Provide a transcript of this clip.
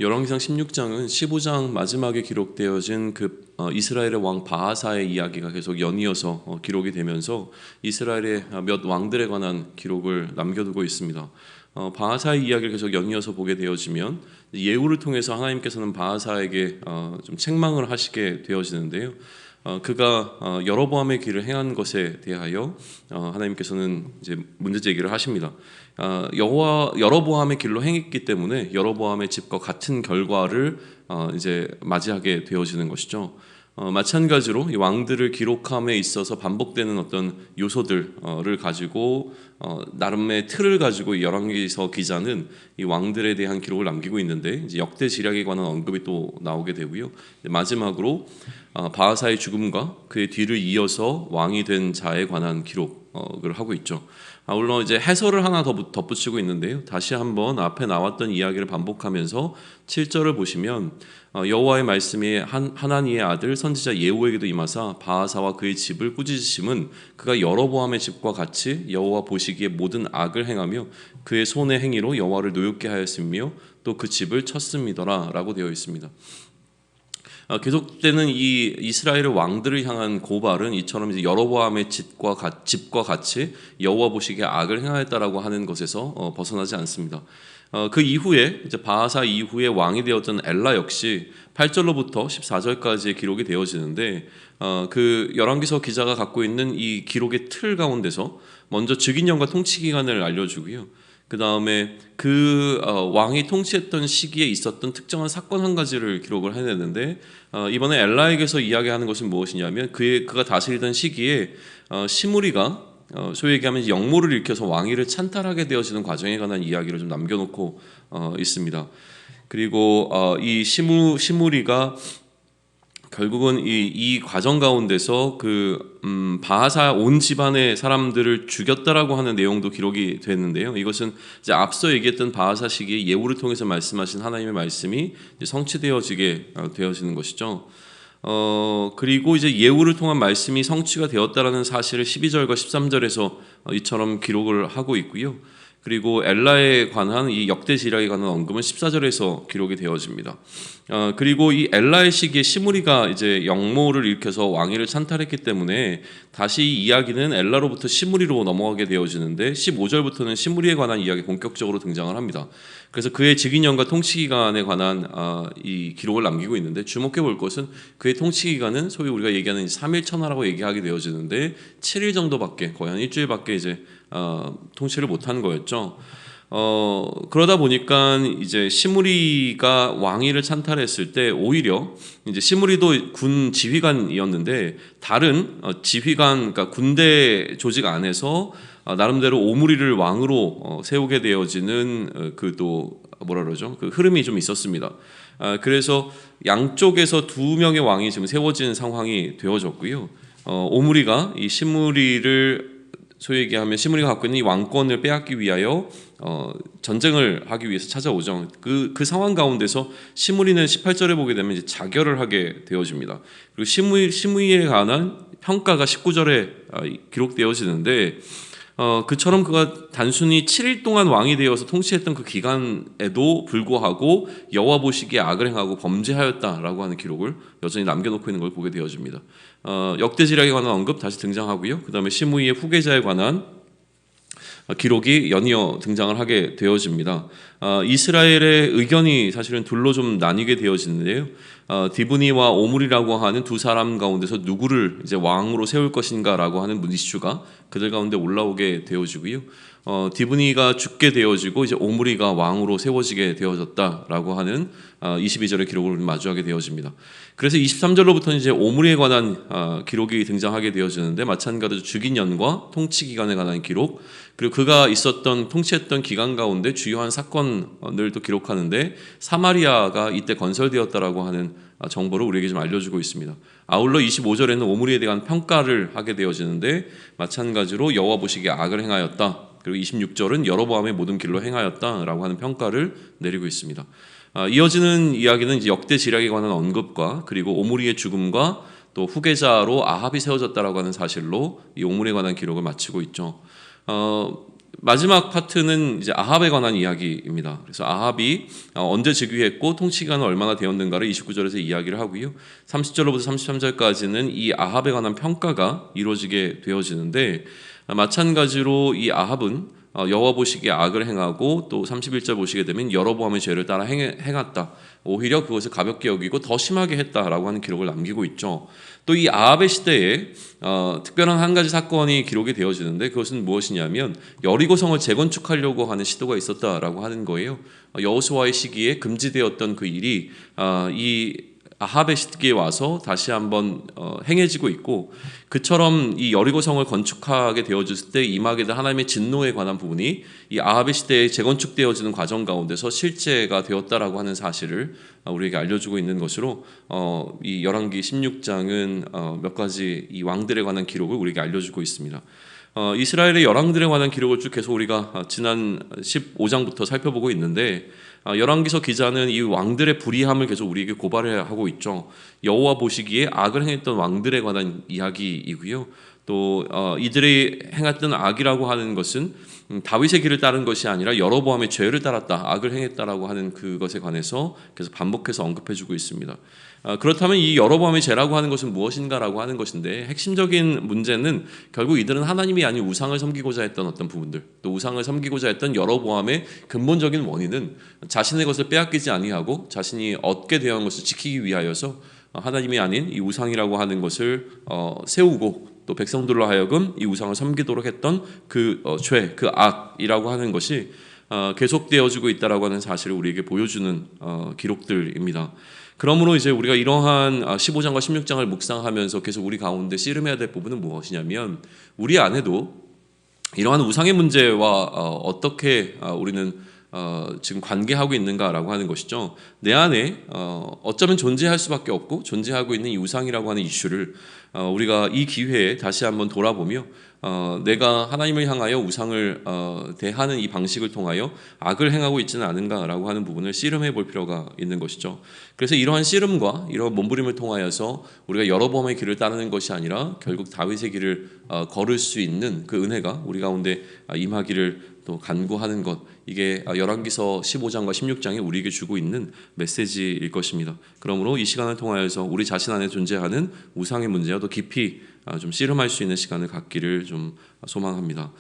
열왕기상 16장은 15장 마지막에 기록되어진 이스라엘의 왕 바하사의 이야기가 계속 연이어서 기록이 되면서 이스라엘의 몇 왕들에 관한 기록을 남겨두고 있습니다. 바하사의 이야기를 계속 연이어서 보게 되어지면 예후를 통해서 하나님께서는 바하사에게 좀 책망을 하시게 되어지는데요. 그가 여로보암의 길을 행한 것에 대하여 하나님께서는 이제 문제 제기를 하십니다. 여로보암의 길로 행했기 때문에 여로보암의 집과 같은 결과를 이제 맞이하게 되어지는 것이죠. 마찬가지로 이 왕들을 기록함에 있어서 반복되는 어떤 요소들을 가지고 나름의 틀을 가지고 이 열왕기서 기자는 이 왕들에 대한 기록을 남기고 있는데 이제 역대 지략에 관한 언급이 또 나오게 되고요. 마지막으로 바하사의 죽음과 그의 뒤를 이어서 왕이 된 자에 관한 기록을 하고 있죠. 물론 이제 해설을 하나 더 덧붙이고 있는데요. 다시 한번 앞에 나왔던 이야기를 반복하면서 7절을 보시면 여호와의 말씀이 하나니의 아들 선지자 예후에게도 임하사 바하사와 그의 집을 꾸짖으심은 그가 여로보암의 집과 같이 여호와 보시기에 모든 악을 행하며 그의 손의 행위로 여호와를 노엽게 하였으며 또 그 집을 쳤음이더라 라고 되어 있습니다. 계속되는 이 이스라엘의 왕들을 향한 고발은 이처럼 이제 여로보암의 집과 같이 여호와 보시기에 악을 행하였다라고 하는 것에서 벗어나지 않습니다. 그 이후에 이제 바하사 이후에 왕이 되었던 엘라 역시 8절로부터 14절까지의 기록이 되어지는데 그 열왕기서 기자가 갖고 있는 이 기록의 틀 가운데서 먼저 즉위년과 통치 기간을 알려주고요. 그 다음에 왕이 통치했던 시기에 있었던 특정한 사건 한 가지를 기록을 해내는데 이번에 엘라에게서 이야기하는 것은 무엇이냐면 그가 다스리던 시기에 시므리가 소위 얘기하면 역모를 일으켜서 왕위를 찬탈하게 되어지는 과정에 관한 이야기를 좀 남겨놓고 있습니다. 그리고 이 시므리가 결국은 이 과정 가운데서 바하사 온 집안의 사람들을 죽였다라고 하는 내용도 기록이 됐는데요. 이것은 이제 앞서 얘기했던 바하사 시기에 예후를 통해서 말씀하신 하나님의 말씀이 이제 성취되어지게 되어지는 것이죠. 그리고 이제 예후를 통한 말씀이 성취가 되었다라는 사실을 12절과 13절에서 이처럼 기록을 하고 있고요. 그리고 엘라에 관한 이 역대 지략에 관한 언급은 14절에서 기록이 되어집니다. 그리고 이 엘라의 시기에 시므리가 이제 역모를 일으켜서 왕위를 찬탈했기 때문에 다시 이 이야기는 엘라로부터 시므리로 넘어가게 되어지는데 15절부터는 시므리에 관한 이야기 본격적으로 등장을 합니다. 그래서 그의 즉위년과 통치기간에 관한 이 기록을 남기고 있는데 주목해 볼 것은 그의 통치기간은 소위 우리가 얘기하는 3일 천하라고 얘기하게 되어지는데 7일 정도밖에 거의 한 일주일밖에 이제 통치를 못한 거였죠. 그러다 보니까 이제 시므리가 왕위를 찬탈했을 때 오히려 이제 시므리도 군 지휘관이었는데 다른 지휘관, 그러니까 군대 조직 안에서 나름대로 오므리를 왕으로 세우게 되어지는 또 뭐라 그러죠? 그 흐름이 좀 있었습니다. 그래서 양쪽에서 두 명의 왕이 지금 세워진 상황이 되어졌고요. 오므리가 이 시므리를 소위 얘기하면 시므리가 갖고 있는 이 왕권을 빼앗기 위하여 전쟁을 하기 위해서 찾아오죠. 그 상황 가운데서 시므리는 18절에 보게 되면 이제 자결을 하게 되어집니다. 그리고 시므리에 관한 평가가 19절에 기록되어지는데 그처럼 그가 단순히 7일 동안 왕이 되어서 통치했던 그 기간에도 불구하고 여호와 보시기에 악을 행하고 범죄하였다라고 하는 기록을 여전히 남겨놓고 있는 걸 보게 되어집니다. 역대 지략에 관한 언급 다시 등장하고요. 그 다음에 시므이의 후계자에 관한 기록이 연이어 등장을 하게 되어집니다. 이스라엘의 의견이 사실은 둘로 좀 나뉘게 되어지는데요. 디브니와 오므리라고 하는 두 사람 가운데서 누구를 이제 왕으로 세울 것인가라고 하는 이슈가 그들 가운데 올라오게 되어지고요. 디브니가 죽게 되어지고 이제 오므리가 왕으로 세워지게 되어졌다라고 하는 22절의 기록을 마주하게 되어집니다. 그래서 23절로부터는 이제 오므리에 관한 기록이 등장하게 되어지는데 마찬가지로 즉위년과 통치 기간에 관한 기록, 그리고 그가 통치했던 기간 가운데 주요한 사건을 또 기록하는데 사마리아가 이때 건설되었다라고 하는 정보를 우리에게 좀 알려주고 있습니다. 아울러 25절에는 오므리에 대한 평가를 하게 되어지는데 마찬가지로 여호와 보시기에 악을 행하였다. 그리고 26절은 여로보암의 모든 길로 행하였다라고 하는 평가를 내리고 있습니다. 이어지는 이야기는 이제 역대 지략에 관한 언급과 그리고 오므리의 죽음과 또 후계자로 아합이 세워졌다라고 하는 사실로 이 오므리에 관한 기록을 마치고 있죠. 마지막 파트는 이제 아합에 관한 이야기입니다. 그래서 아합이 언제 즉위했고 통치기간은 얼마나 되었는가를 29절에서 이야기를 하고요. 30절로부터 33절까지는 이 아합에 관한 평가가 이루어지게 되어지는데, 마찬가지로 이 아합은 여호와 보시기에 악을 행하고, 또 31절 보시게 되면 여로보암의 죄를 따라 행했다. 오히려 그것을 가볍게 여기고 더 심하게 했다라고 하는 기록을 남기고 있죠. 또 이 아합의 시대에 특별한 한 가지 사건이 기록이 되어지는데, 그것은 무엇이냐면 여리고성을 재건축하려고 하는 시도가 있었다라고 하는 거예요. 여호수아의 시기에 금지되었던 그 일이 이 아합의 시기에 와서 다시 한번 행해지고 있고, 그처럼 이 여리고성을 건축하게 되어졌을 때 임하게 된 하나님의 진노에 관한 부분이 이 아합의 시대에 재건축되어지는 과정 가운데서 실제가 되었다라고 하는 사실을 우리에게 알려주고 있는 것으로, 이 열왕기 16장은 몇 가지 이 왕들에 관한 기록을 우리에게 알려주고 있습니다. 이스라엘의 열왕들에 관한 기록을 쭉 계속 우리가 지난 15장부터 살펴보고 있는데, 열왕기서 기자는 이 왕들의 불의함을 계속 우리에게 고발하고 있죠. 여호와 보시기에 악을 행했던 왕들에 관한 이야기이고요. 또 이들이 행했던 악이라고 하는 것은 다윗의 길을 따른 것이 아니라 여로보암의 죄를 따랐다, 악을 행했다라고 하는 그것에 관해서 계속 반복해서 언급해주고 있습니다. 그렇다면 이 여로보암의 죄라고 하는 것은 무엇인가라고 하는 것인데, 핵심적인 문제는 결국 이들은 하나님이 아닌 우상을 섬기고자 했던 어떤 부분들, 또 우상을 섬기고자 했던 여로보암의 근본적인 원인은 자신의 것을 빼앗기지 아니하고 자신이 얻게 되어 것을 지키기 위하여서 하나님이 아닌 이 우상이라고 하는 것을 세우고, 또 백성들로 하여금 이 우상을 섬기도록 했던 그 죄, 그 악이라고 하는 것이 계속되어지고 있다라고 하는 사실을 우리에게 보여주는 기록들입니다. 그러므로 이제 우리가 이러한 15장과 16장을 묵상하면서 계속 우리 가운데 씨름해야 될 부분은 무엇이냐면, 우리 안에도 이러한 우상의 문제와 어떻게 우리는 지금 관계하고 있는가라고 하는 것이죠. 내 안에 어쩌면 존재할 수밖에 없고 존재하고 있는 이 우상이라고 하는 이슈를 우리가 이 기회에 다시 한번 돌아보며, 내가 하나님을 향하여 우상을 대하는 이 방식을 통하여 악을 행하고 있지는 않은가라고 하는 부분을 씨름해 볼 필요가 있는 것이죠. 그래서 이러한 씨름과 이러한 몸부림을 통하여서 우리가 여로보암의 길을 따르는 것이 아니라 결국 다윗의 길을 걸을 수 있는 그 은혜가 우리 가운데 임하기를 또 간구하는 것, 이게 열왕기서 15장과 16장이 우리에게 주고 있는 메시지일 것입니다. 그러므로 이 시간을 통하여서 우리 자신 안에 존재하는 우상의 문제와 더 깊이 좀 씨름할 수 있는 시간을 갖기를 좀 소망합니다.